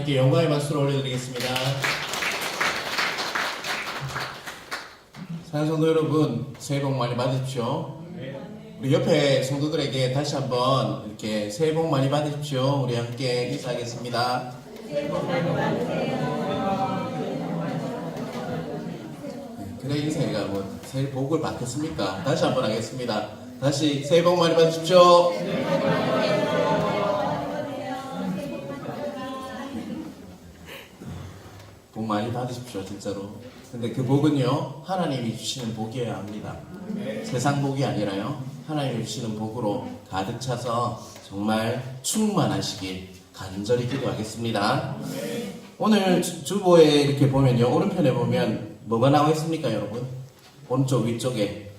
하나님께 영광의 박수를 올려드리겠습니다. 사랑하는 성도 여러분, 새해 복 많이 받으십시오. 우리 옆에 성도들에게 다시 한번 이렇게 새해 복 많이 받으십시오. 우리 함께 인사하겠습니다. 새해 복 많이 받으세요. 그래 인사해가 뭐 새해 복을 받겠습니까? 다시 한번 하겠습니다. 다시 새해 복 많이 받으십시오. 복 많이 받으십시오, 진짜로. 근데 그 복은요, 하나님이 주시는 복이어야 합니다. 세상 복이 아니라요, 하나님이 주시는 복으로 가득 차서 정말 충만하시길 간절히 기도하겠습니다. 오늘 주보에 이렇게 보면요, 오른편에 보면 뭐가 나와 있습니까, 여러분? 오른쪽 위쪽에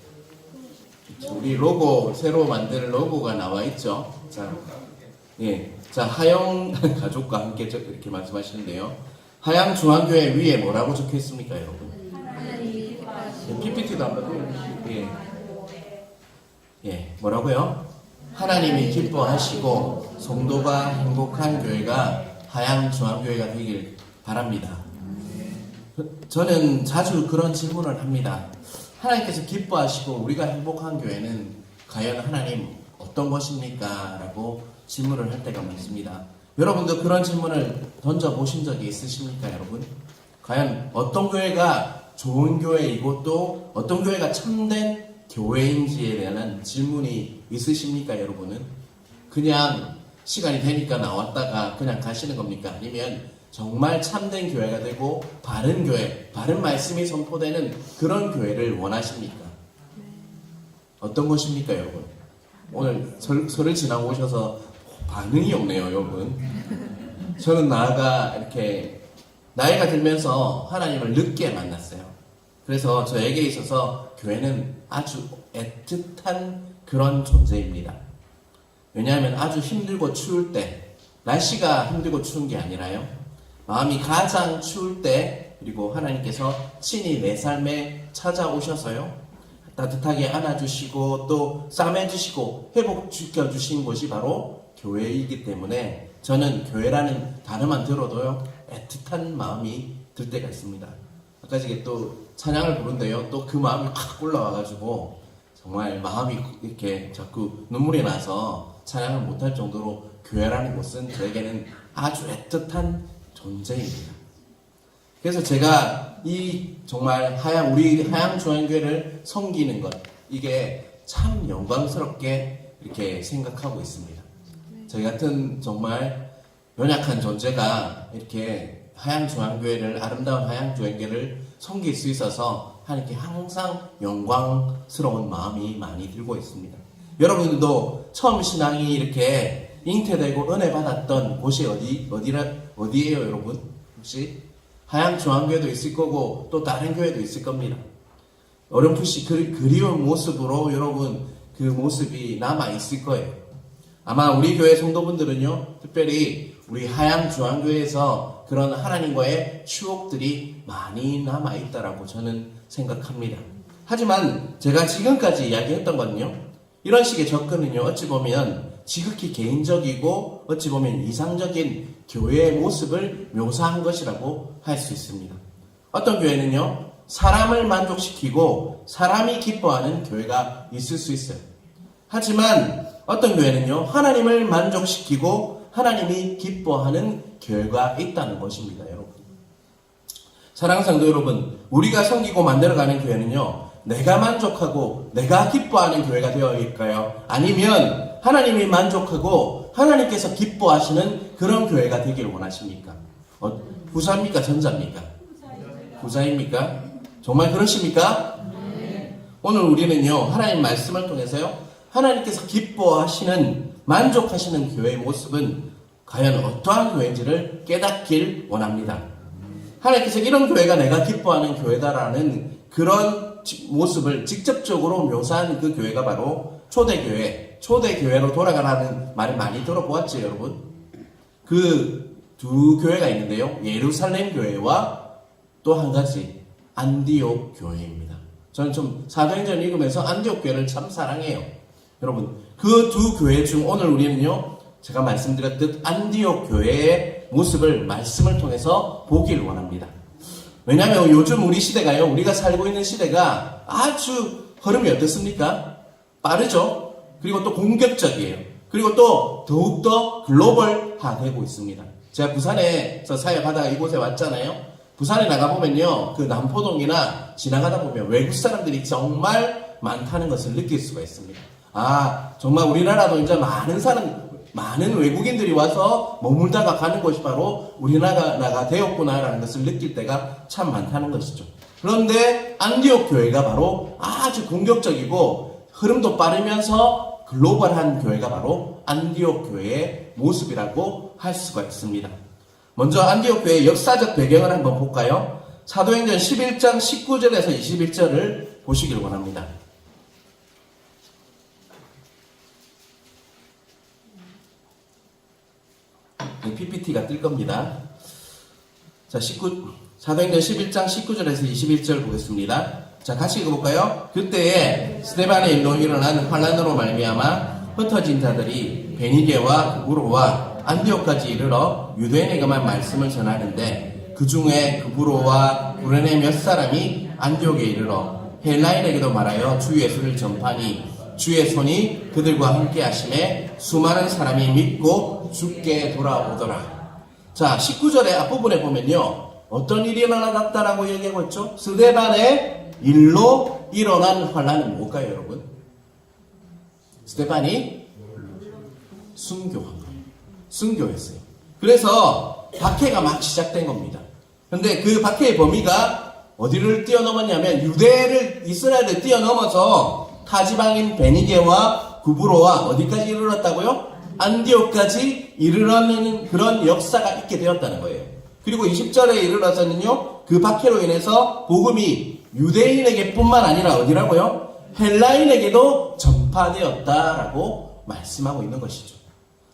우리 로고, 새로 만든 로고가 나와 있죠. 자, 예, 자, 하영 가족과 함께 이렇게 말씀하시는데요. 하양중앙교회 위에 뭐라고 적혀 있습니까, 여러분? PPT도 한번 보여주시고, 예, 뭐라고요? 하나님이 기뻐하시고 성도가 행복한 교회가 하양중앙교회가 되길 바랍니다. 저는 자주 그런 질문을 합니다. 하나님께서 기뻐하시고 우리가 행복한 교회는 과연 하나님 어떤 것입니까? 라고 질문을 할 때가 많습니다. 여러분도 그런 질문을 던져보신 적이 있으십니까, 여러분? 과연 어떤 교회가 좋은 교회이고 또 어떤 교회가 참된 교회인지에 대한 질문이 있으십니까, 여러분은? 그냥 시간이 되니까 나왔다가 그냥 가시는 겁니까? 아니면 정말 참된 교회가 되고 바른 교회, 바른 말씀이 선포되는 그런 교회를 원하십니까? 어떤 것입니까, 여러분? 오늘 설을 지나고 오셔서 반응이 없네요, 여러분. 저는 나아가 이렇게 나이가 들면서 하나님을 늦게 만났어요. 그래서 저에게 있어서 교회는 아주 애틋한 그런 존재입니다. 왜냐하면 아주 힘들고 추울 때, 날씨가 힘들고 추운 게 아니라요, 마음이 가장 추울 때, 그리고 하나님께서 친히 내 삶에 찾아오셔서요, 따뜻하게 안아주시고 또 싸매주시고 회복시켜주신 곳이 바로 교회이기 때문에 저는 교회라는 단어만 들어도요, 애틋한 마음이 들 때가 있습니다. 아까 이게 또 찬양을 부른데요, 또 그 마음이 확 올라와가지고 정말 마음이 이렇게 자꾸 눈물이 나서 찬양을 못할 정도로 교회라는 곳은 저에게는 아주 애틋한 존재입니다. 그래서 제가 이 정말 우리 하양중앙교회를 섬기는 것, 이게 참 영광스럽게 이렇게 생각하고 있습니다. 저희 같은 정말 연약한 존재가 이렇게 하양중앙교회를, 아름다운 하양중앙교회를 섬길 수 있어서 하나님께 항상 영광스러운 마음이 많이 들고 있습니다. 여러분들도 처음 신앙이 이렇게 잉태되고 은혜 받았던 곳이 어디예요, 여러분? 혹시? 하양중앙교회도 있을 거고 또 다른 교회도 있을 겁니다. 어렴풋이 그리운 모습으로 여러분 그 모습이 남아 있을 거예요. 아마 우리 교회 성도분들은요, 특별히 우리 하양중앙교회에서 그런 하나님과의 추억들이 많이 남아있다라고 저는 생각합니다. 하지만 제가 지금까지 이야기했던 건요, 이런 식의 접근은요, 어찌 보면 지극히 개인적이고 어찌 보면 이상적인 교회의 모습을 묘사한 것이라고 할 수 있습니다. 어떤 교회는요, 사람을 만족시키고 사람이 기뻐하는 교회가 있을 수 있어요. 하지만 어떤 교회는요, 하나님을 만족시키고 하나님이 기뻐하는 교회가 있다는 것입니다, 여러분. 사랑하는 성도 여러분, 우리가 섬기고 만들어가는 교회는요, 내가 만족하고 내가 기뻐하는 교회가 되어야할까요? 아니면 하나님이 만족하고 하나님께서 기뻐하시는 그런 교회가 되기를 원하십니까? 후자입니까? 전자입니까? 후자입니까? 정말 그러십니까? 오늘 우리는요, 하나님 말씀을 통해서요, 하나님께서 기뻐하시는, 만족하시는 교회의 모습은 과연 어떠한 교회인지를 깨닫길 원합니다. 하나님께서 이런 교회가 내가 기뻐하는 교회다라는 그런 모습을 직접적으로 묘사한 그 교회가 바로 초대교회로 돌아가라는 말을 많이 들어보았죠, 여러분? 그 두 교회가 있는데요, 예루살렘 교회와 또 한 가지 안디옥 교회입니다. 저는 좀 사도행전 읽으면서 안디옥 교회를 참 사랑해요. 여러분, 그 두 교회 중 오늘 우리는요, 제가 말씀드렸듯 안디옥 교회의 모습을 말씀을 통해서 보길 원합니다. 왜냐하면 요즘 우리 시대가요, 우리가 살고 있는 시대가 아주 흐름이 어떻습니까? 빠르죠? 그리고 또 공격적이에요. 그리고 또 더욱더 글로벌화되고 있습니다. 제가 부산에서 사역하다가 이곳에 왔잖아요. 부산에 나가보면요, 그 남포동이나 지나가다 보면 외국 사람들이 정말 많다는 것을 느낄 수가 있습니다. 아, 정말 우리나라도 이제 많은 외국인들이 와서 머물다가 가는 곳이 바로 우리나라가 되었구나라는 것을 느낄 때가 참 많다는 것이죠. 그런데 안디옥 교회가 바로 아주 공격적이고 흐름도 빠르면서 글로벌한 교회가 바로 안디옥 교회의 모습이라고 할 수가 있습니다. 먼저 안디옥 교회의 역사적 배경을 한번 볼까요? 사도행전 11장 19절에서 21절을 보시길 원합니다. PPT가 뜰 겁니다. 자, 사도행전 11장 19절에서 21절 보겠습니다. 자, 같이 읽어볼까요? 그때에 스데반의 일로 일어난 환란으로 말미암아 흩어진 자들이 베니게와 구브로와 안디옥까지 이르러 유대인에게만 말씀을 전하는데 그 중에 구브로와 구레네 몇 사람이 안디옥에 이르러 헬라인에게도 말하여 주 예수를 전파하니 주의 손이 그들과 함께 하심에 수많은 사람이 믿고 주께 돌아오더라. 자, 19절의 앞부분에 보면요, 어떤 일이 일어났다라고 얘기하고 있죠? 스데반의 일로 일어난 환란은 뭘까요, 여러분? 스데반이 순교한 거예요. 순교했어요. 그래서 박해가 막 시작된 겁니다. 근데 그 박해의 범위가 어디를 뛰어넘었냐면 이스라엘을 뛰어넘어서 타지방인 베니게와 구브로와 어디까지 이르렀다고요? 안디옥까지 이르러는 그런 역사가 있게 되었다는 거예요. 그리고 20절에 이르러서는요, 그 박해로 인해서 복음이 유대인에게 뿐만 아니라 어디라고요? 헬라인에게도 전파되었다라고 말씀하고 있는 것이죠.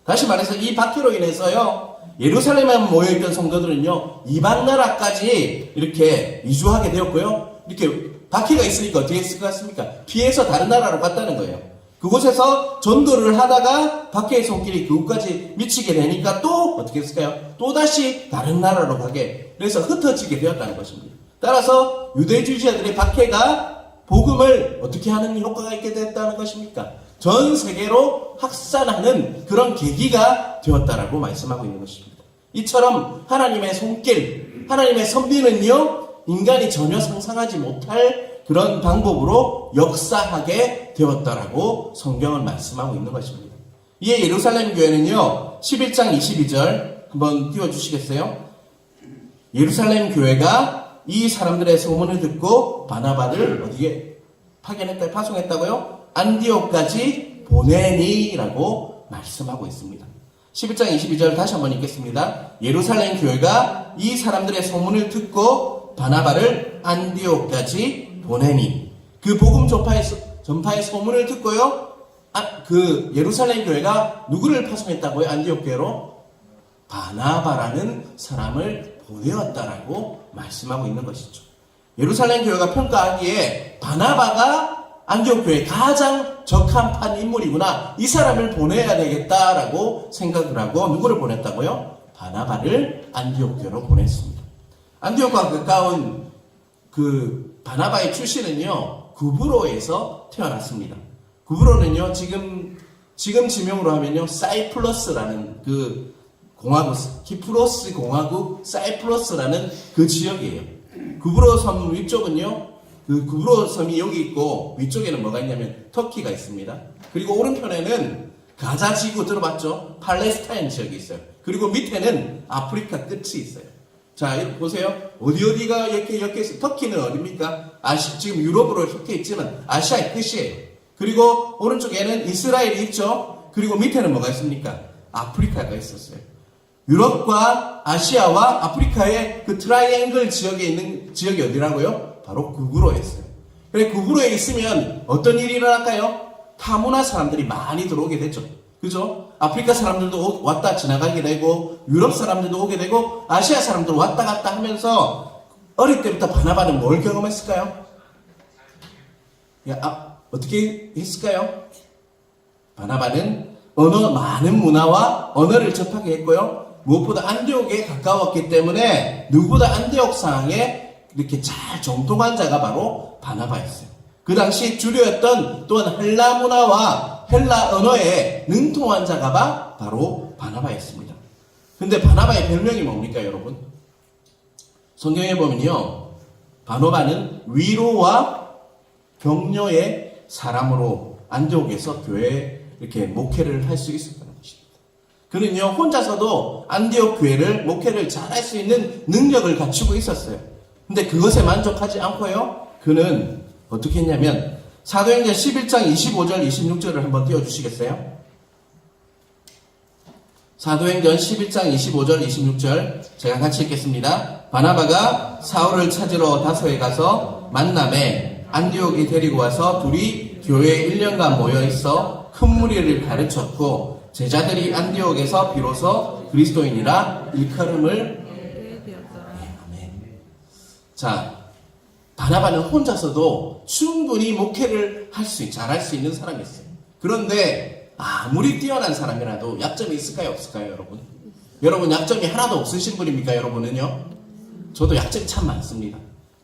다시 말해서 이 박해로 인해서요, 예루살렘에 모여있던 성도들은요, 이방 나라까지 이렇게 이주하게 되었고요, 이렇게 박해가 있으니까 어떻게 했을 것 같습니까? 피해서 다른 나라로 갔다는 거예요. 그곳에서 전도를 하다가 박해의 손길이 그곳까지 미치게 되니까 또 어떻게 했을까요? 또다시 다른 나라로 가게, 그래서 흩어지게 되었다는 것입니다. 따라서 유대주의자들의 박해가 복음을 어떻게 하는 효과가 있게 됐다는 것입니까? 전 세계로 확산하는 그런 계기가 되었다라고 말씀하고 있는 것입니다. 이처럼 하나님의 손길, 하나님의 섭리는요, 인간이 전혀 상상하지 못할 그런 방법으로 역사하게 되었다라고 성경은 말씀하고 있는 것입니다. 이에 예루살렘 교회는요, 11장 22절 한번 띄워주시겠어요? 예루살렘 교회가 이 사람들의 소문을 듣고 바나바를 어디에 파송했다고요? 안디옥까지 보내니라고 말씀하고 있습니다. 11장 22절 다시 한번 읽겠습니다. 예루살렘 교회가 이 사람들의 소문을 듣고 바나바를 안디옥까지 보내니, 그 복음 전파의 소문을 듣고요, 그 예루살렘 교회가 누구를 파송했다고요? 안디옥 교회로 바나바라는 사람을 보내었다라고 말씀하고 있는 것이죠. 예루살렘 교회가 평가하기에 바나바가 안디옥 교회에 가장 적합한 인물이구나, 이 사람을 보내야 되겠다라고 생각을 하고 누구를 보냈다고요? 바나바를 안디옥 교회로 보냈습니다. 안디옥과 가까운 그 바나바의 출신은요, 구브로에서 태어났습니다. 구브로는요, 지금 지명으로 하면요, 사이프러스라는 그 공화국, 키프로스 공화국 사이프러스라는 그 지역이에요. 구브로 섬 위쪽은요, 그 구브로 섬이 여기 있고 위쪽에는 뭐가 있냐면 터키가 있습니다. 그리고 오른편에는 가자 지구 들어봤죠? 팔레스타인 지역이 있어요. 그리고 밑에는 아프리카 끝이 있어요. 자, 여기 보세요. 어디가 이렇게 있어요. 터키는 어디입니까? 지금 유럽으로 속해 있지만 아시아의 끝이에요. 그리고 오른쪽에는 이스라엘이 있죠. 그리고 밑에는 뭐가 있습니까? 아프리카가 있었어요. 유럽과 아시아와 아프리카의 그 트라이앵글 지역에 있는 지역이 어디라고요? 바로 구브로였어요. 그래, 구브로에 있으면 어떤 일이 일어날까요? 타문화 사람들이 많이 들어오게 됐죠. 그죠? 아프리카 사람들도 왔다 지나가게 되고, 유럽 사람들도 오게 되고, 아시아 사람들 왔다 갔다 하면서 어릴 때부터 바나바는 뭘 경험했을까요? 어떻게 했을까요? 바나바는 많은 문화와 언어를 접하게 했고요. 무엇보다 안디옥에 가까웠기 때문에 누구보다 안디옥 상황에 이렇게 잘 정통한 자가 바로 바나바였어요. 그 당시 주류였던 또한 헬라 문화와 헬라 언어에 능통한 자가 바로 바나바였습니다. 근데 바나바의 별명이 뭡니까, 여러분? 성경에 보면요, 바나바는 위로와 격려의 사람으로 안디옥에서 교회에 이렇게 목회를 할 수 있었다는 것입니다. 그는요, 혼자서도 안디옥 교회를 목회를 잘할 수 있는 능력을 갖추고 있었어요. 근데 그것에 만족하지 않고요, 그는 어떻게 했냐면 사도행전 11장 25절 26절을 한번 띄워주시겠어요? 사도행전 11장 25절 26절 제가 같이 읽겠습니다. 바나바가 사울을 찾으러 다소에 가서 만남에 안디옥에 데리고 와서 둘이 교회에 1년간 모여 있어 큰 무리를 가르쳤고 제자들이 안디옥에서 비로소 그리스도인이라 일컬음을 아멘. 자, 바나바는 혼자서도 충분히 목회를 잘할 수 있는 사람이었어요. 그런데 아무리 뛰어난 사람이라도 약점이 있을까요, 없을까요, 여러분? 여러분 약점이 하나도 없으신 분입니까, 여러분은요? 저도 약점이 참 많습니다.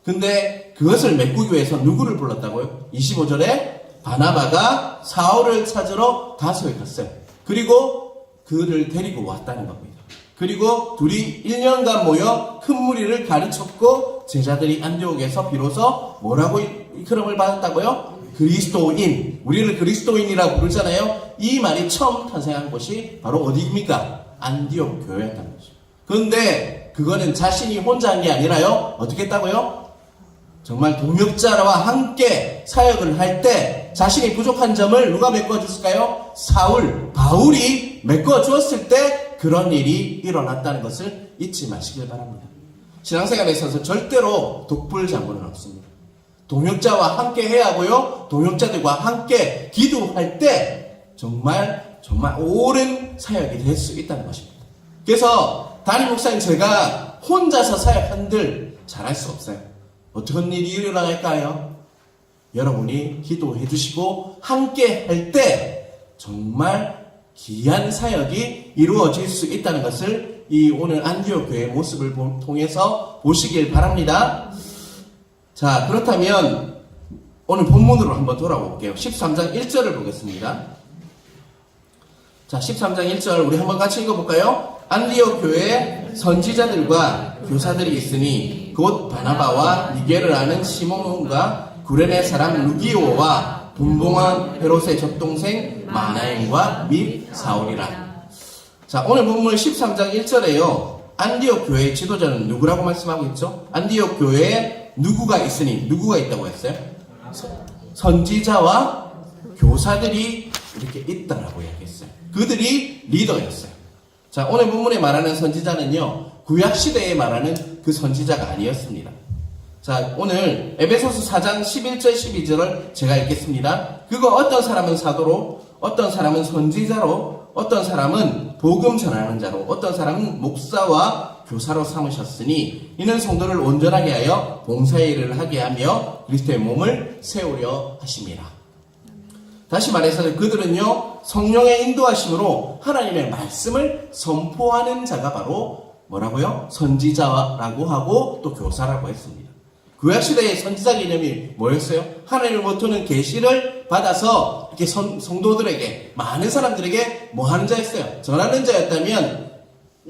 근데 그것을 메꾸기 위해서 누구를 불렀다고요? 25절에 바나바가 사울을 찾으러 다소에 갔어요. 그리고 그를 데리고 왔다는 겁니다. 그리고 둘이 1년간 모여 큰 무리를 가르쳤고 제자들이 안디옥에서 비로소 뭐라고 일컬음을 받았다고요? 그리스도인. 우리를 그리스도인이라고 부르잖아요. 이 말이 처음 탄생한 곳이 바로 어디입니까? 안디옥 교회였다는 거죠. 그런데 그거는 자신이 혼자 한 게 아니라요, 어떻게 했다고요? 정말 동역자와 함께 사역을 할 때 자신이 부족한 점을 누가 메꿔줬을까요? 바울이 메꿔주었을 때 그런 일이 일어났다는 것을 잊지 마시길 바랍니다. 신앙생활에 있어서 절대로 독불장군은 없습니다. 동역자와 함께 해야 하고요, 동역자들과 함께 기도할 때 정말 옳은 사역이 될 수 있다는 것입니다. 그래서 담임 목사님, 제가 혼자서 사역한들 잘할 수 없어요. 어떤 일이 일어날까요? 여러분이 기도해 주시고 함께 할 때 정말 귀한 사역이 이루어질 수 있다는 것을 이 오늘 안디옥 교회의 모습을 통해서 보시길 바랍니다. 자, 그렇다면 오늘 본문으로 한번 돌아볼게요. 13장 1절을 보겠습니다. 자, 13장 1절 우리 한번 같이 읽어볼까요? 안디옥 교회에 선지자들과 교사들이 있으니 곧 바나바와 니게를 아는 시몬과 구레네 사람 루기오와 분봉한 헤롯의 젖동생 마나행과 및 사울이라. 자, 오늘 본문 13장 1절에요. 안디옥 교회의 지도자는 누구라고 말씀하고 있죠? 안디옥 교회에 누구가 있으니, 누구가 있다고 했어요? 선지자와 교사들이 이렇게 있다라고 이야기했어요. 그들이 리더였어요. 자, 오늘 본문에 말하는 선지자는요, 구약시대에 말하는 그 선지자가 아니었습니다. 자, 오늘 에베소서 4장 11절 12절을 제가 읽겠습니다. 그거 어떤 사람은 사도로, 어떤 사람은 선지자로, 어떤 사람은 복음 전하는 자로, 어떤 사람은 목사와 교사로 삼으셨으니 이는 성도를 온전하게 하여 봉사의 일을 하게 하며 그리스도의 몸을 세우려 하심이라. 다시 말해서 그들은요, 성령의 인도하심으로 하나님의 말씀을 선포하는 자가 바로 뭐라고요? 선지자라고 하고 또 교사라고 했습니다. 구약시대의 선지자 개념이 뭐였어요? 하나님으로부터는 계시를 받아서 이렇게 성도들에게, 많은 사람들에게 뭐 하는 자였어요? 전하는 자였다면,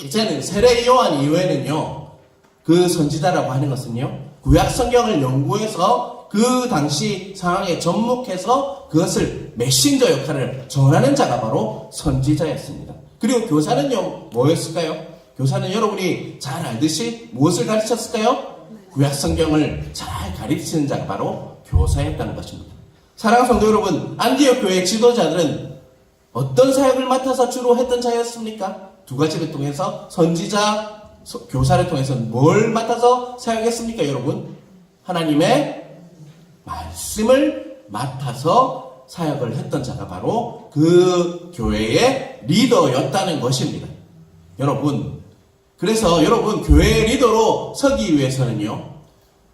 이제는 세례 요한 이후에는요, 그 선지자라고 하는 것은요, 구약 성경을 연구해서 그 당시 상황에 접목해서 그것을 메신저 역할을 전하는 자가 바로 선지자였습니다. 그리고 교사는요, 뭐였을까요? 교사는 여러분이 잘 알듯이 무엇을 가르쳤을까요? 구약 성경을 잘 가르치는 자가 바로 교사였다는 것입니다. 사랑하는 성도 여러분, 안디옥 교회의 지도자들은 어떤 사역을 맡아서 주로 했던 자였습니까? 두 가지를 통해서, 선지자, 교사를 통해서 뭘 맡아서 사역했습니까, 여러분? 하나님의 말씀을 맡아서 사역을 했던 자가 바로 그 교회의 리더였다는 것입니다. 여러분, 그래서 여러분, 교회의 리더로 서기 위해서는요,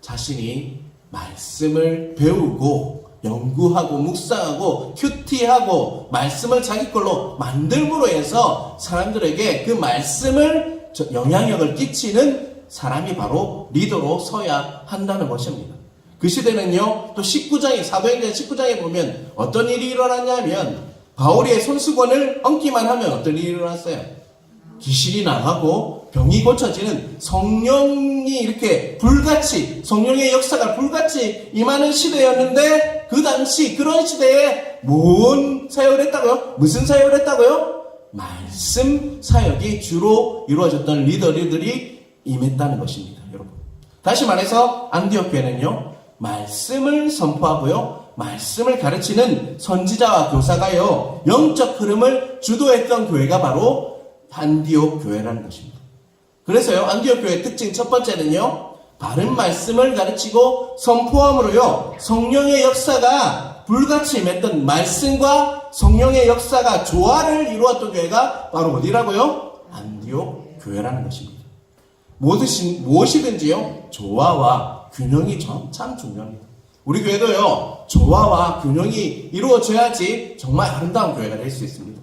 자신이 말씀을 배우고 연구하고 묵상하고 큐티하고 말씀을 자기 걸로 만들므로 해서 사람들에게 그 말씀을 영향력을 끼치는 사람이 바로 리더로 서야 한다는 것입니다. 그 시대는요, 또 19장에, 사도행전 19장에 보면 어떤 일이 일어났냐면, 바울의 손수건을 얹기만 하면 어떤 일이 일어났어요? 귀신이 나가고 병이 고쳐지는, 성령이 이렇게 불같이, 성령의 역사가 불같이 임하는 시대였는데, 그 당시 그런 시대에 뭔 사역을 했다고요? 무슨 사역을 했다고요? 말씀 사역이 주로 이루어졌던 리더들이 임했다는 것입니다, 여러분. 다시 말해서 안디옥 교회는요, 말씀을 선포하고요, 말씀을 가르치는 선지자와 교사가요, 영적 흐름을 주도했던 교회가 바로 안디옥 교회라는 것입니다. 그래서요, 안디옥 교회의 특징 첫 번째는요, 바른 말씀을 가르치고 선포함으로요, 성령의 역사가 불같이 임했던, 말씀과 성령의 역사가 조화를 이루었던 교회가 바로 어디라고요? 안디옥 교회라는 것입니다. 무엇이든지요, 조화와 균형이 참 중요합니다. 우리 교회도요, 조화와 균형이 이루어져야지 정말 아름다운 교회가 될 수 있습니다.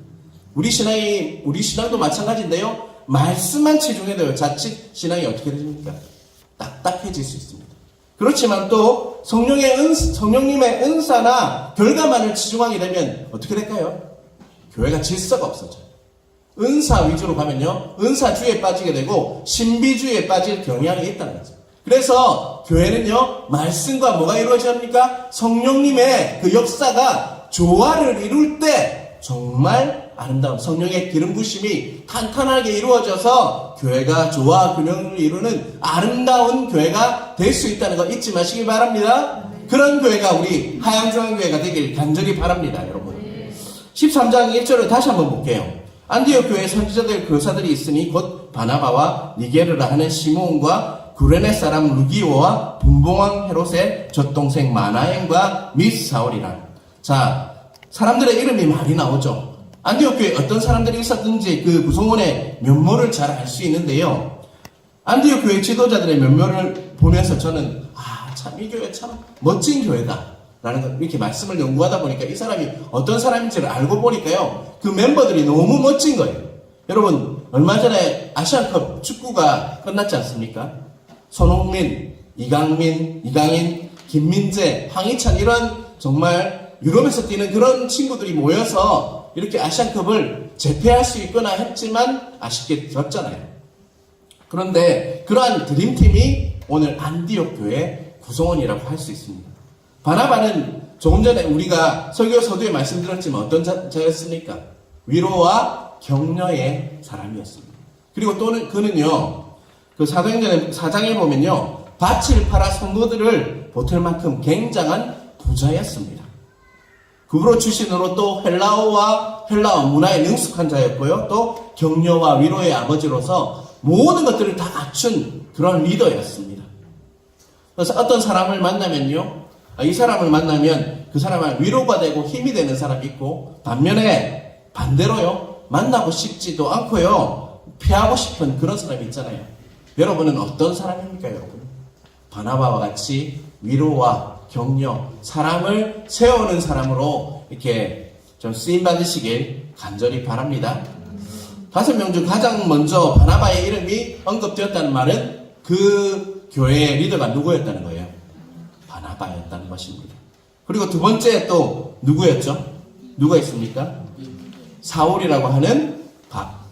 우리 신앙도 마찬가지인데요, 말씀만 치중해도요, 자칫 신앙이 어떻게 되십니까? 딱딱해질 수 있습니다. 그렇지만 또 성령님의 은사나 결과만을 치중하게 되면 어떻게 될까요? 교회가 질서가 없어져요. 은사 위주로 가면요, 은사주의에 빠지게 되고 신비주의에 빠질 경향이 있다는 거죠. 그래서 교회는요, 말씀과 뭐가 이루어져야 합니까? 성령님의 그 역사가 조화를 이룰 때 정말 아름다운 성령의 기름 부심이 탄탄하게 이루어져서 교회가 조화 균형을 이루는 아름다운 교회가 될 수 있다는 거 잊지 마시기 바랍니다. 그런 교회가 우리 하양중앙교회가 되길 간절히 바랍니다, 여러분. 13장 1절을 다시 한번 볼게요. 안디옥 교회에 선지자들 교사들이 있으니 곧 바나바와 니게르라 하는 시몬과 구레네 사람 루기오와 분봉왕 헤롯의 젖동생 마나엔과 및 사울이라. 자, 사람들의 이름이 많이 나오죠. 안디옥 교회에 어떤 사람들이 있었든지 그 구성원의 면모를 잘 알 수 있는데요, 안디옥 교회 지도자들의 면모를 보면서 저는 참 이 교회 참 멋진 교회다 라는 걸 이렇게 말씀을 연구하다 보니까 이 사람이 어떤 사람인지를 알고 보니까요, 그 멤버들이 너무 멋진 거예요. 여러분, 얼마 전에 아시안컵 축구가 끝났지 않습니까? 손흥민, 이강인, 김민재, 황희찬, 이런 정말 유럽에서 뛰는 그런 친구들이 모여서 이렇게 아시안컵을 제패할 수 있거나 했지만 아쉽게 졌잖아요. 그런데 그러한 드림팀이 오늘 안디옥 교회 구성원이라고 할 수 있습니다. 바나바는 조금 전에 우리가 설교 서두에 말씀드렸지만 어떤 자였습니까? 위로와 격려의 사람이었습니다. 그리고 또는 그는요, 그 사도행전 4장에 보면요, 밭을 팔아 성도들을 보탤 만큼 굉장한 부자였습니다. 그로 출신으로 또 헬라어 문화에 능숙한 자였고요, 또 격려와 위로의 아버지로서 모든 것들을 다 갖춘 그런 리더였습니다. 그래서 어떤 사람을 만나면요, 이 사람을 만나면 그 사람은 위로가 되고 힘이 되는 사람이 있고, 반대로요, 만나고 싶지도 않고요, 피하고 싶은 그런 사람이 있잖아요. 여러분은 어떤 사람입니까, 여러분? 바나바와 같이 위로와 격려, 사람을 세우는 사람으로 이렇게 좀 쓰임받으시길 간절히 바랍니다. 5명 중 가장 먼저 바나바의 이름이 언급되었다는 말은 그 교회의 리더가 누구였다는 거예요? 바나바였다는 것입니다. 그리고 두 번째 또 누구였죠? 누가 있습니까? 사울이라고 하는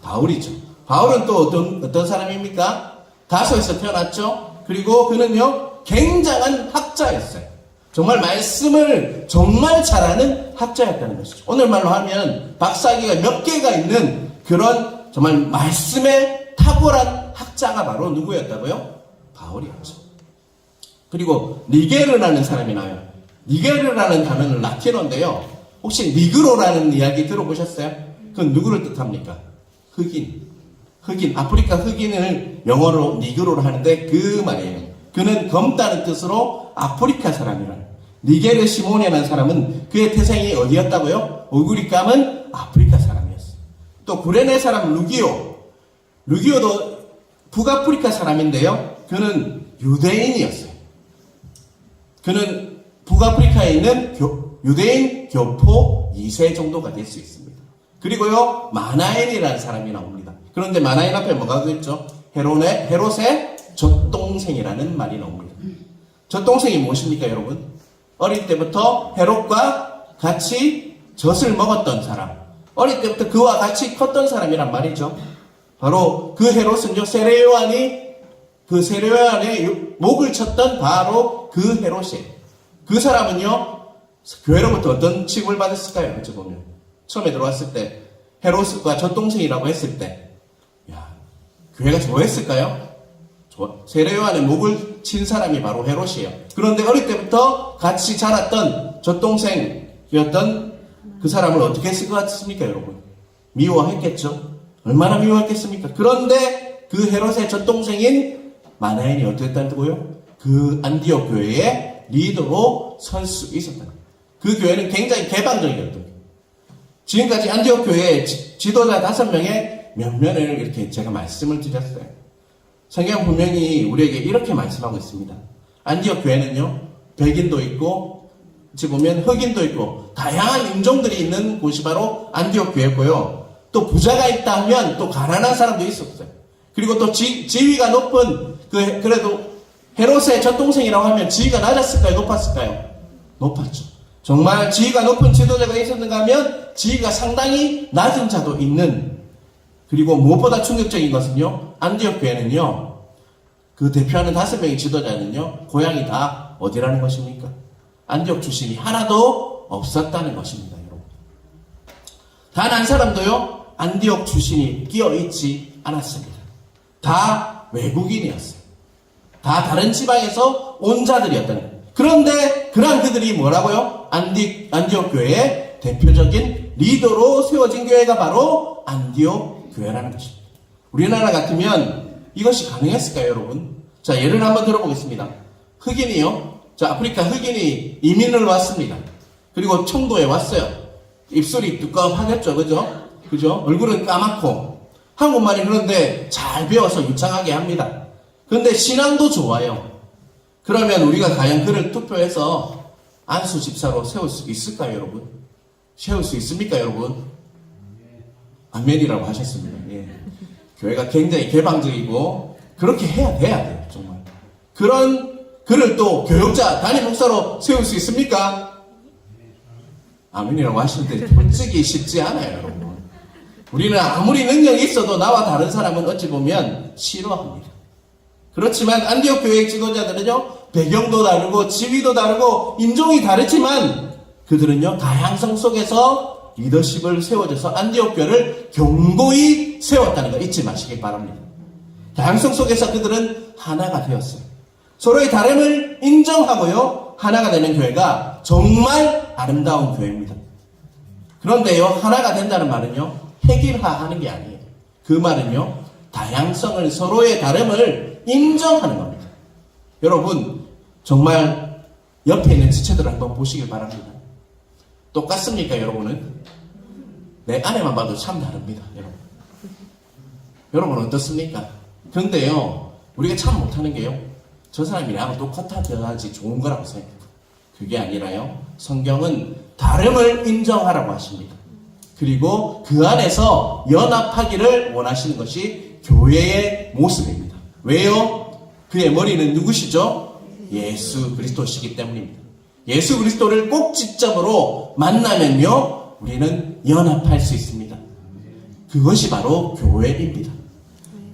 바울이죠. 바울은 또 어떤 사람입니까? 다소에서 태어났죠. 그리고 그는요, 굉장한 학자였어요. 정말 말씀을 정말 잘하는 학자였다는 것이죠. 오늘 말로 하면 박사학위가 몇 개가 있는 그런 정말 말씀에 탁월한 학자가 바로 누구였다고요? 바울이었죠. 그리고 니게르라는 사람이 나와요. 니게르라는 단어는 라틴어인데요, 혹시 니그로라는 이야기 들어보셨어요? 그건 누구를 뜻합니까? 흑인, 아프리카 흑인을 영어로 니그로로 하는데 그 말이에요. 그는 검다는 뜻으로 아프리카 사람이라는. 니게르 시몬이라는 사람은 그의 태생이 어디였다고요? 얼굴이 감은 아프리카 사람이었어요. 또 구레네 사람 루기오도 북아프리카 사람인데요, 그는 유대인이었어요. 그는 북아프리카에 있는 유대인 교포 2세 정도가 될 수 있습니다. 그리고요, 마나엘이라는 사람이 나옵니다. 그런데 마나엘 앞에 뭐가 있죠? 헤롯의 젖동생이라는 말이 나옵니다. 젖동생이 무엇입니까, 여러분? 어릴 때부터 헤롯과 같이 젖을 먹었던 사람, 어릴 때부터 그와 같이 컸던 사람이란 말이죠. 바로 그 헤롯은요, 세례요한의 목을 쳤던 바로 그 헤롯이에요. 그 사람은요, 교회로부터 어떤 취급을 받았을까요? 어찌 보면 처음에 들어왔을 때 헤롯과 젖동생이라고 했을 때, 야, 교회가 좋아했을까요? 세례요한의 목을 친 사람이 바로 헤롯이에요. 그런데 어릴 때부터 같이 자랐던 젖동생이었던 그 사람을 어떻게 했을 것 같습니까, 여러분? 미워했겠죠? 얼마나 미워했겠습니까? 그런데 그 헤롯의 젖동생인 마나엘이 어떻게 했다고요? 그 안디옥 교회의 리더로 설 수 있었다. 그 교회는 굉장히 개방적이었던 거예요. 지금까지 안디옥 교회의 지도자 5명의 면면을 이렇게 제가 말씀을 드렸어요. 성경 분명히 우리에게 이렇게 말씀하고 있습니다. 안디옥 교회는요, 백인도 있고, 지금 보면 흑인도 있고, 다양한 인종들이 있는 곳이 바로 안디옥 교회고요. 또 부자가 있다 하면 또 가난한 사람도 있었어요. 그리고 또 지위가 높은, 그래도 헤롯의 젖동생이라고 하면 지위가 낮았을까요? 높았을까요? 높았죠. 정말 지위가 높은 지도자가 있었는가 하면 지위가 상당히 낮은 자도 있는, 그리고 무엇보다 충격적인 것은요, 안디옥 교회는요, 그 대표하는 5명의 지도자는요, 고향이 다 어디라는 것입니까? 안디옥 출신이 하나도 없었다는 것입니다, 여러분. 단 한 사람도요, 안디옥 출신이 끼어있지 않았습니다. 다 외국인이었어요. 다 다른 지방에서 온 자들이었다는 거예요. 그런데 그런 그들이 뭐라고요? 안디옥 교회의 대표적인 리더로 세워진 교회가 바로 안디옥 교회라는 것입니다. 우리나라 같으면 이것이 가능했을까요, 여러분? 자, 예를 한번 들어보겠습니다. 흑인이요. 자, 아프리카 흑인이 이민을 왔습니다. 그리고 청도에 왔어요. 입술이 두꺼워하겠죠, 그죠? 얼굴은 까맣고 한국말이 그런데 잘 배워서 유창하게 합니다. 그런데 신앙도 좋아요. 그러면 우리가 과연 그를 투표해서 안수 집사로 세울 수 있을까요, 여러분? 세울 수 있습니까, 여러분? 아멘이라고 하셨습니다. 예. 교회가 굉장히 개방적이고 그렇게 해야 돼요, 정말. 그런 그를 또 교육자, 담임 목사로 세울 수 있습니까? 아멘이라고 하시는데 솔직히 쉽지 않아요, 여러분. 우리는 아무리 능력이 있어도 나와 다른 사람은 어찌 보면 싫어합니다. 그렇지만 안디옥 교회의 지도자들은요, 배경도 다르고 지위도 다르고 인종이 다르지만 그들은요, 다양성 속에서 리더십을 세워줘서 안디옥 교회를 견고히 세웠다는 거 잊지 마시기 바랍니다. 다양성 속에서 그들은 하나가 되었어요. 서로의 다름을 인정하고요, 하나가 되는 교회가 정말 아름다운 교회입니다. 그런데요, 하나가 된다는 말은요, 획일화하는 게 아니에요. 그 말은요, 다양성을, 서로의 다름을 인정하는 겁니다. 여러분, 정말 옆에 있는 지체들을 한번 보시길 바랍니다. 똑같습니까, 여러분은? 내 안에만 봐도 참 다릅니다, 여러분. 여러분은 어떻습니까? 그런데요, 우리가 참 못하는 게요, 저 사람이 나하고 똑같아져야지 좋은 거라고 생각해요. 그게 아니라요, 성경은 다름을 인정하라고 하십니다. 그리고 그 안에서 연합하기를 원하시는 것이 교회의 모습입니다. 왜요? 그의 머리는 누구시죠? 예수 그리스도시기 때문입니다. 예수 그리스도를 꼭지점으로 만나면요, 우리는 연합할 수 있습니다. 그것이 바로 교회입니다.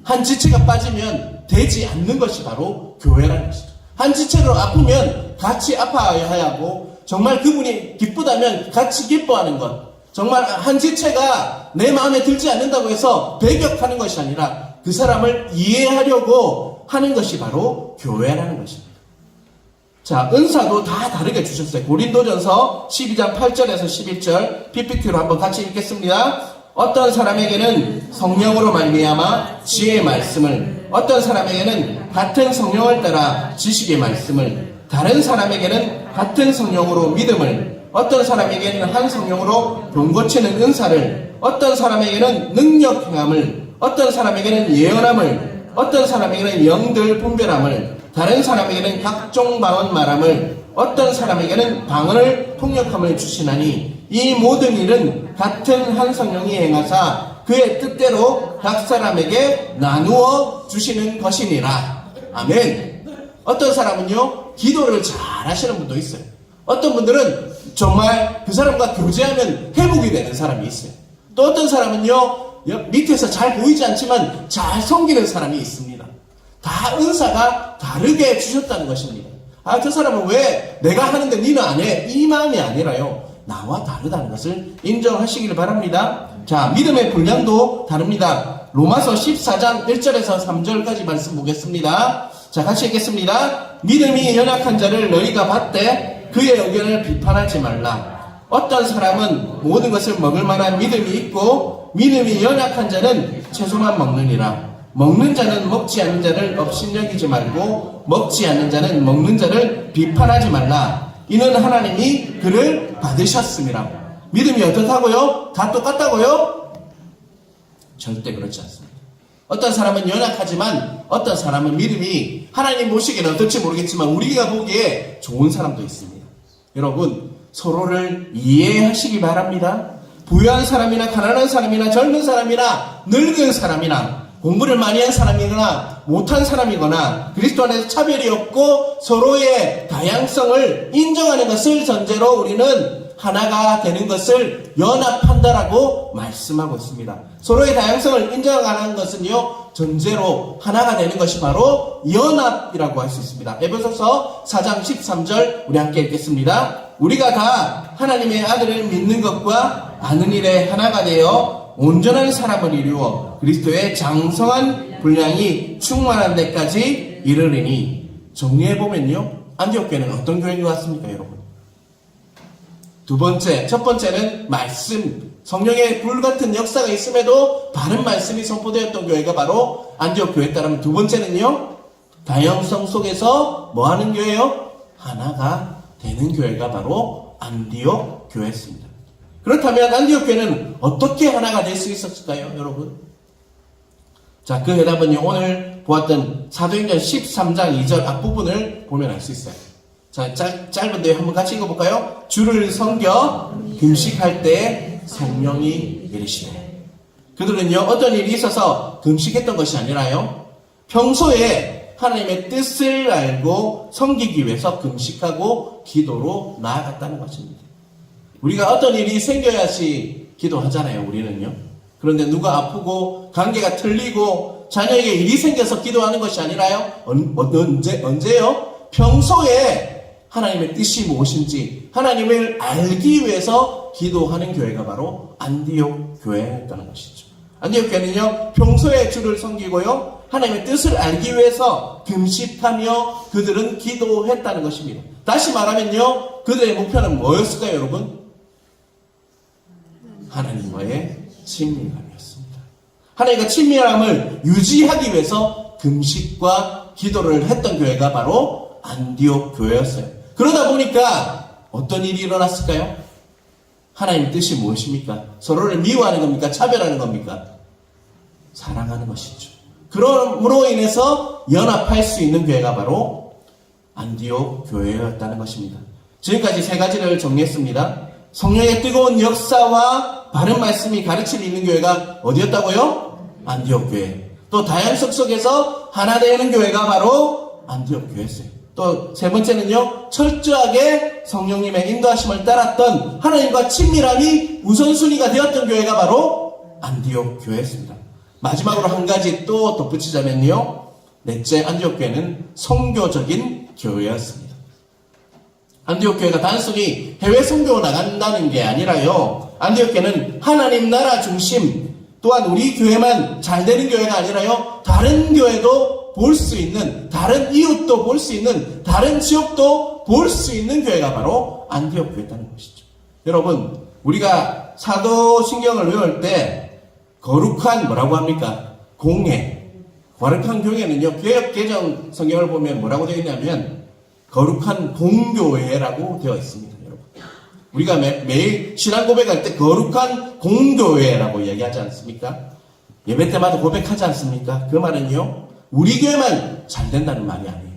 한 지체가 빠지면 되지 않는 것이 바로 교회라는 것이죠. 한 지체로 아프면 같이 아파야 하고, 정말 그분이 기쁘다면 같이 기뻐하는 것. 정말 한 지체가 내 마음에 들지 않는다고 해서 배격하는 것이 아니라 그 사람을 이해하려고 하는 것이 바로 교회라는 것입니다. 자, 은사도 다 다르게 주셨어요. 고린도전서 12장 8절에서 11절 PPT로 한번 같이 읽겠습니다. 어떤 사람에게는 성령으로 말미암아 지혜의 말씀을, 어떤 사람에게는 같은 성령을 따라 지식의 말씀을, 다른 사람에게는 같은 성령으로 믿음을, 어떤 사람에게는 한 성령으로 병 고치는 은사를, 어떤 사람에게는 능력 행함을, 어떤 사람에게는 예언함을, 어떤 사람에게는 영들 분별함을, 다른 사람에게는 각종 방언 말함을, 어떤 사람에게는 방언을 통역함을 주시나니 이 모든 일은 같은 한 성령이 행하사 그의 뜻대로 각 사람에게 나누어 주시는 것이니라. 아멘. 어떤 사람은요, 기도를 잘 하시는 분도 있어요. 어떤 분들은 정말 그 사람과 교제하면 회복이 되는 사람이 있어요. 또 어떤 사람은요, 밑에서 잘 보이지 않지만 잘 섬기는 사람이 있습니다. 다 은사가 다르게 주셨다는 것입니다. 저 사람은 왜 내가 하는데 니는 안 해? 이 마음이 아니라요, 나와 다르다는 것을 인정하시길 바랍니다. 자, 믿음의 분량도 다릅니다. 로마서 14장 1절에서 3절까지 말씀 보겠습니다. 자, 같이 읽겠습니다. 믿음이 연약한 자를 너희가 받되 그의 의견을 비판하지 말라. 어떤 사람은 모든 것을 먹을 만한 믿음이 있고 믿음이 연약한 자는 채소만 먹느니라. 먹는 자는 먹지 않는 자를 업신여기지 말고 먹지 않는 자는 먹는 자를 비판하지 말라. 이는 하나님이 그를 받으셨음이라. 믿음이 어떻다고요? 다 똑같다고요? 절대 그렇지 않습니다. 어떤 사람은 연약하지만 어떤 사람은 믿음이 하나님 보시기에는 어떨지 모르겠지만 우리가 보기에 좋은 사람도 있습니다. 여러분, 서로를 이해하시기 바랍니다. 부유한 사람이나 가난한 사람이나 젊은 사람이나 늙은 사람이나 공부를 많이 한 사람이거나 못한 사람이거나 그리스도 안에서 차별이 없고 서로의 다양성을 인정하는 것을 전제로 우리는 하나가 되는 것을 연합한다라고 말씀하고 있습니다. 서로의 다양성을 인정하는 것은요, 전제로 하나가 되는 것이 바로 연합이라고 할 수 있습니다. 에베소서 4장 13절 우리 함께 읽겠습니다. 우리가 다 하나님의 아들을 믿는 것과 아는 일에 하나가 되어 온전한 사람을 이루어 그리스도의 장성한 분량이 충만한 데까지 이르리니. 정리해보면요, 안디옥 교회는 어떤 교회인 것 같습니까, 여러분? 두 번째, 첫 번째는 말씀, 성령의 불같은 역사가 있음에도 바른 말씀이 선포되었던 교회가 바로 안디옥 교회였다면, 두 번째는요, 다양성 속에서 뭐 하는 교회요? 하나가 되는 교회가 바로 안디옥 교회였습니다. 그렇다면 안디옥 교회는 어떻게 하나가 될 수 있었을까요, 여러분? 자, 그 해답은요, 오늘 보았던 사도행전 13장 2절 앞부분을 보면 알 수 있어요. 자, 짧은데 한번 같이 읽어볼까요? 주를 섬겨 금식할 때 성령이 이르시되. 그들은요, 어떤 일이 있어서 금식했던 것이 아니라요, 평소에 하나님의 뜻을 알고 섬기기 위해서 금식하고 기도로 나아갔다는 것입니다. 우리가 어떤 일이 생겨야지 기도하잖아요, 우리는요. 그런데 누가 아프고 관계가 틀리고 자녀에게 일이 생겨서 기도하는 것이 아니라요, 언제요? 평소에 하나님의 뜻이 무엇인지 하나님을 알기 위해서 기도하는 교회가 바로 안디옥 교회였다는 것이죠. 안디옥 교회는요, 평소에 주를 섬기고요, 하나님의 뜻을 알기 위해서 금식하며 그들은 기도했다는 것입니다. 다시 말하면요, 그들의 목표는 뭐였을까요, 여러분? 하나님과의 친밀함이었습니다. 하나님과 친밀함을 유지하기 위해서 금식과 기도를 했던 교회가 바로 안디옥 교회였어요. 그러다 보니까 어떤 일이 일어났을까요? 하나님 뜻이 무엇입니까? 서로를 미워하는 겁니까? 차별하는 겁니까? 사랑하는 것이죠. 그러므로 인해서 연합할 수 있는 교회가 바로 안디옥 교회였다는 것입니다. 지금까지 세 가지를 정리했습니다. 성령의 뜨거운 역사와 바른 말씀이 가르침이 있는 교회가 어디였다고요? 안디옥 교회. 또 다양성 속에서 하나 되는 교회가 바로 안디옥 교회였어요. 또 세 번째는요, 철저하게 성령님의 인도하심을 따랐던 하나님과 친밀함이 우선순위가 되었던 교회가 바로 안디옥 교회였습니다. 마지막으로 한 가지 또 덧붙이자면요, 넷째, 안디옥 교회는 선교적인 교회였습니다. 안디옥 교회가 단순히 해외 선교 나간다는 게 아니라요, 안디옥 교회는 하나님 나라 중심, 또한 우리 교회만 잘 되는 교회가 아니라요, 다른 교회도 볼 수 있는, 다른 이웃도 볼 수 있는, 다른 지역도 볼 수 있는 교회가 바로 안디옥 교회였다는 것이죠. 여러분, 우리가 사도신경을 외울 때 거룩한 뭐라고 합니까? 공회. 거룩한 교회는요, 개역 개정 성경을 보면 뭐라고 되어 있냐면 거룩한 공교회라고 되어 있습니다. 여러분, 우리가 매일 신앙 고백할 때 거룩한 공교회라고 얘기하지 않습니까? 예배 때마다 고백하지 않습니까? 그 말은요, 우리 교회만 잘 된다는 말이 아니에요.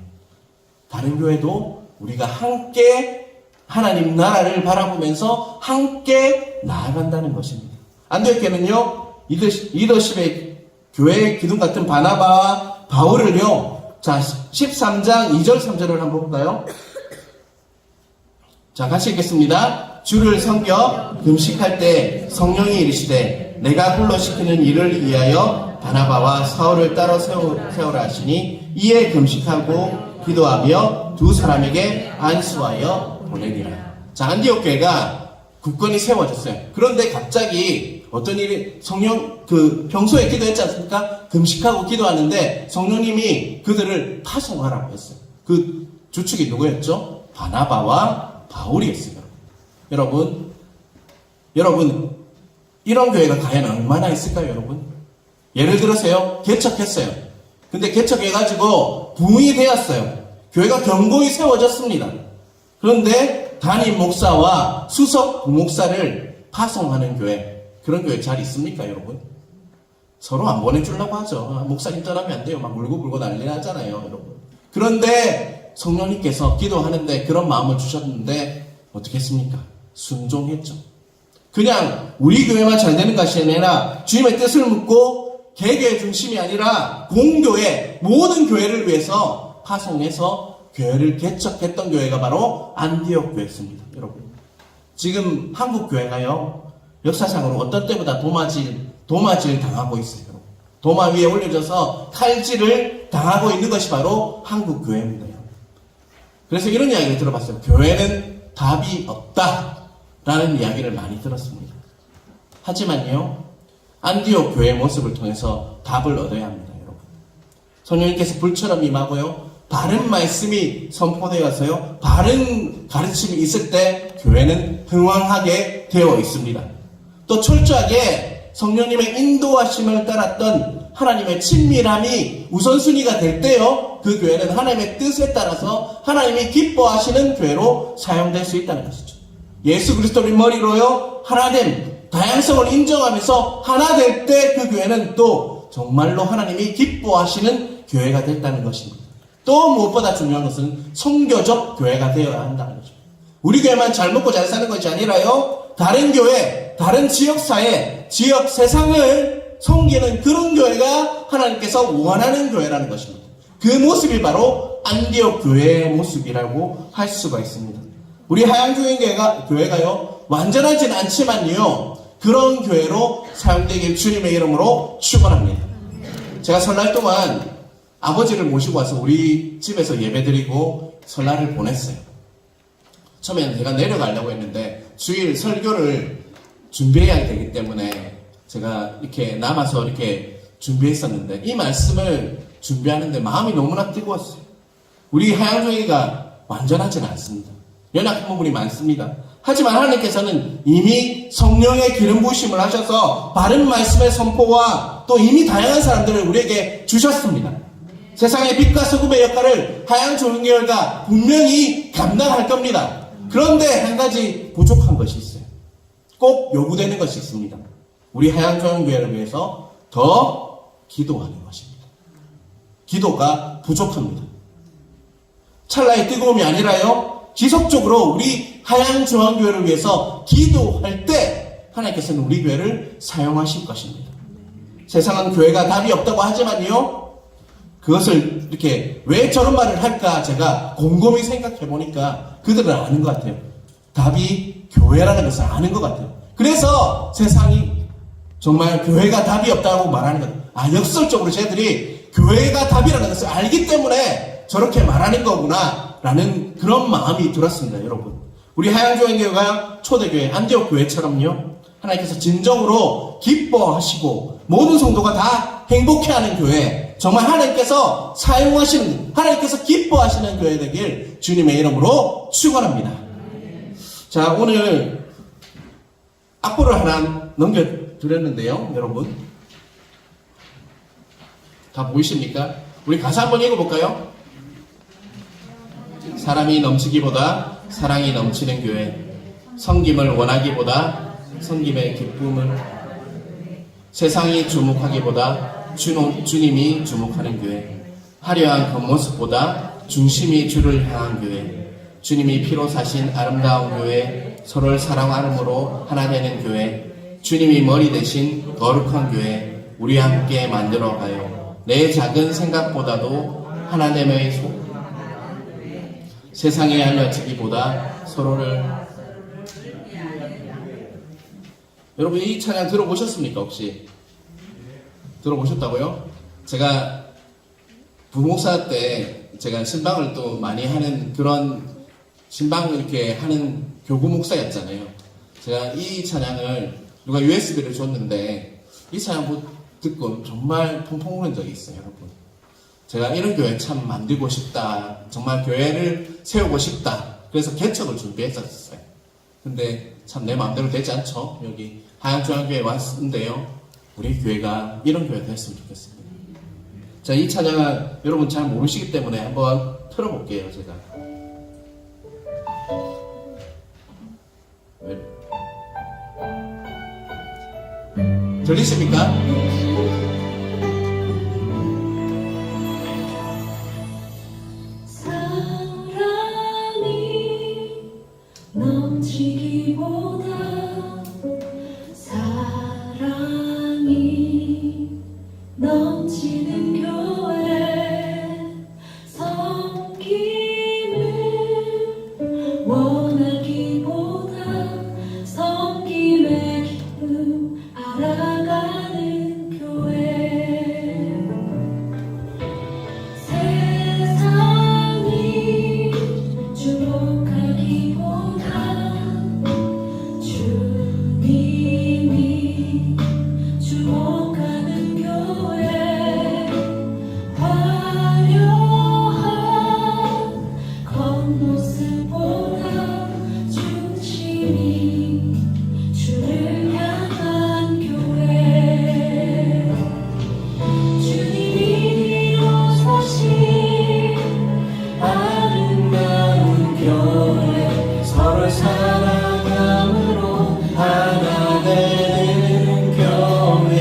다른 교회도 우리가 함께 하나님 나라를 바라보면서 함께 나아간다는 것입니다. 안디옥교회는요, 리더십의 교회의 기둥 같은 바나바와 바울을요, 자, 13장 2절 3절을 한번 볼까요? 자, 같이 읽겠습니다. 주를 섬겨 금식할 때 성령이 이르시되 내가 불러시키는 일을 위하여 바나바와 사울을 따로 세우라 하시니 이에 금식하고 기도하며 두 사람에게 안수하여 보내니라. 자, 안디옥 교회가 굳건히 세워졌어요. 그런데 갑자기 어떤 일이 평소에 기도했지 않습니까? 금식하고 기도하는데 성령님이 그들을 파송하라고 했어요. 그 주축이 누구였죠? 바나바와 바울이었어요. 여러분, 이런 교회가 과연 얼마나 있을까요, 여러분? 예를 들어서요, 개척했어요. 근데 개척해가지고 부흥이 되었어요. 교회가 견고히 세워졌습니다. 그런데 담임 목사와 수석 부목사를 파송하는 교회, 그런 교회 잘 있습니까, 여러분? 서로 안 보내주려고 하죠. 목사님 떠나면 안 돼요. 막 울고 난리 나잖아요, 여러분. 그런데 성령님께서 기도하는데 그런 마음을 주셨는데 어떻게 했습니까? 순종했죠. 그냥 우리 교회만 잘 되는 것이 아니라 주님의 뜻을 묻고 개교의 중심이 아니라 공교회, 모든 교회를 위해서 파송해서 교회를 개척했던 교회가 바로 안디옥 교회였습니다. 여러분, 지금 한국 교회가요, 역사상으로 어떤 때보다 도마질 당하고 있어요. 도마 위에 올려져서 칼질을 당하고 있는 것이 바로 한국 교회입니다. 그래서 이런 이야기를 들어봤어요. 교회는 답이 없다라는 이야기를 많이 들었습니다. 하지만요, 안디옥 교회의 모습을 통해서 답을 얻어야 합니다, 여러분. 성령님께서 불처럼 임하고요, 바른 말씀이 선포되어서요, 바른 가르침이 있을 때 교회는 흥왕하게 되어 있습니다. 또 철저하게 성령님의 인도하심을 따랐던 하나님의 친밀함이 우선순위가 될 때요, 그 교회는 하나님의 뜻에 따라서 하나님이 기뻐하시는 교회로 사용될 수 있다는 것이죠. 예수 그리스도를 머리로요, 하나됨, 다양성을 인정하면서 하나 될 때 그 교회는 또 정말로 하나님이 기뻐하시는 교회가 됐다는 것입니다. 또 무엇보다 중요한 것은 선교적 교회가 되어야 한다는 거죠. 우리 교회만 잘 먹고 잘 사는 것이 아니라요, 다른 교회, 다른 지역사회, 지역 세상을 섬기는 그런 교회가 하나님께서 원하는 교회라는 것입니다. 그 모습이 바로 안디옥 교회의 모습이라고 할 수가 있습니다. 우리 하양교회가요, 완전하진 않지만요, 그런 교회로 사용되길 주님의 이름으로 축원합니다. 제가 설날 동안 아버지를 모시고 와서 우리 집에서 예배드리고 설날을 보냈어요. 처음에는 제가 내려가려고 했는데 주일 설교를 준비해야 되기 때문에 제가 이렇게 남아서 이렇게 준비했었는데 이 말씀을 준비하는데 마음이 너무나 뜨거웠어요. 우리 하양교회가 완전하지는 않습니다. 연약한 부분이 많습니다. 하지만 하나님께서는 이미 성령의 기름 부으심을 하셔서 바른 말씀의 선포와 또 이미 다양한 사람들을 우리에게 주셨습니다. 세상의 빛과 소금의 역할을 하양조용교회가 분명히 감당할 겁니다. 그런데 한 가지 부족한 것이 있어요. 꼭 요구되는 것이 있습니다. 우리 하양조용교회를 위해서 더 기도하는 것입니다. 기도가 부족합니다. 찰나의 뜨거움이 아니라요, 지속적으로 우리 하양조항교회를 위해서 기도할 때 하나님께서는 우리 교회를 사용하실 것입니다. 세상은 교회가 답이 없다고 하지만요, 그것을 이렇게 왜 저런 말을 할까 제가 곰곰이 생각해 보니까 그들은 아는 것 같아요. 답이 교회라는 것을 아는 것 같아요. 그래서 세상이 정말 교회가 답이 없다고 말하는 것, 역설적으로 쟤들이 교회가 답이라는 것을 알기 때문에 저렇게 말하는 거구나 라는 그런 마음이 들었습니다. 여러분, 우리 하양조항교회가 초대교회 안디옥 교회처럼요, 하나님께서 진정으로 기뻐하시고 모든 성도가 다 행복해하는 교회, 정말 하나님께서 사용하시는, 하나님께서 기뻐하시는 교회 되길 주님의 이름으로 축원합니다. 자, 오늘 악보를 하나 넘겨드렸는데요, 여러분 다 보이십니까? 우리 가사 한번 읽어볼까요? 사람이 넘치기보다 사랑이 넘치는 교회, 섬김을 원하기보다 섬김의 기쁨을, 세상이 주목하기보다 주님이 주목하는 교회, 화려한 겉모습보다 중심이 주를 향한 교회, 주님이 피로 사신 아름다운 교회, 서로를 사랑하므로 하나 되는 교회, 주님이 머리 대신 거룩한 교회, 우리 함께 만들어가요. 내 작은 생각보다도 하나됨의 세상에 알려지기보다 서로를. 여러분 이 찬양 들어보셨습니까? 혹시 들어보셨다고요? 제가 부목사 때 제가 신방을 또 많이 하는 그런 신방을 이렇게 하는 교구 목사였잖아요. 제가 이 찬양을 누가 USB를 줬는데 이 찬양 듣고 정말 펑펑 우는 적이 있어요, 여러분. 제가 이런 교회 참 만들고 싶다. 정말 교회를 세우고 싶다. 그래서 개척을 준비했었어요. 근데 참 내 마음대로 되지 않죠? 여기 하양중앙교회 왔는데요. 우리 교회가 이런 교회가 됐으면 좋겠습니다. 자, 이 찬양은 여러분 잘 모르시기 때문에 한번 틀어볼게요, 제가. 들리십니까? 사랑이 넘치기보다 사랑이 넘치는 교회, 섬김을 원하기보다 섬김의 기쁨 알아가는 교회, 세상이 주목하기보다 주님이 주목하는 교회, 화려한 겉모습보다 중심이 주를 향한 교회, 주님이 이루사신 아름다운 교회, 서로를 사랑함으로 하나 되는 교회,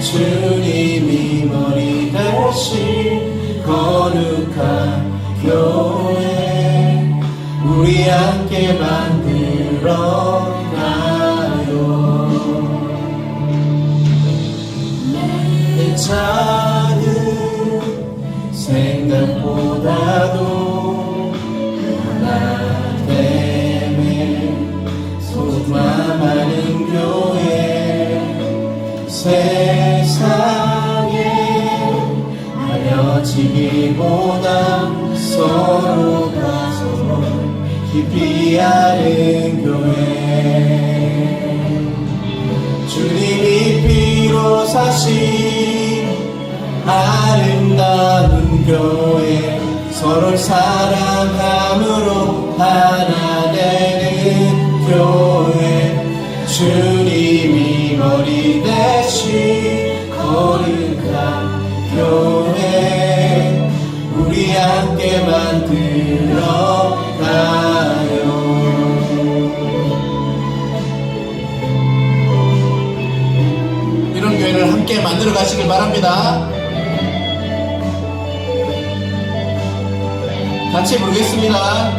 주님이 머리 대신 거룩한 교회, 우리 함께 만들어가요. 내 작은 생각보다도 하나됨의 소중함하는 교회, 세상에 알려지기보다 서로가 서로 깊이 아는 교회, 주님이 피로 사신 아름다운 교회, 서로를 사랑함으로 하나 되는 교회, 주님이 머리 대신 거룩한 교회, 우리 함께 만들어가요. 이런 교회를 함께 만들어 가시길 바랍니다. 같이 부르겠습니다.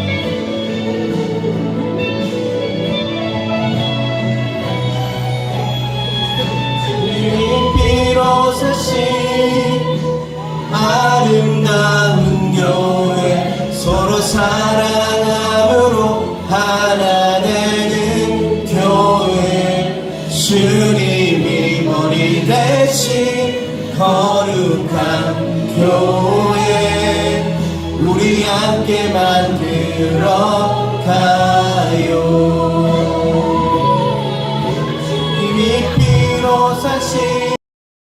주님이 피로 사신 아름다운 교회, 서로 사랑함으로 하나 되는 교회, 주님이 머리 대신 거룩한 교회, 우리 함께 만들어가요. 이미 피로 사신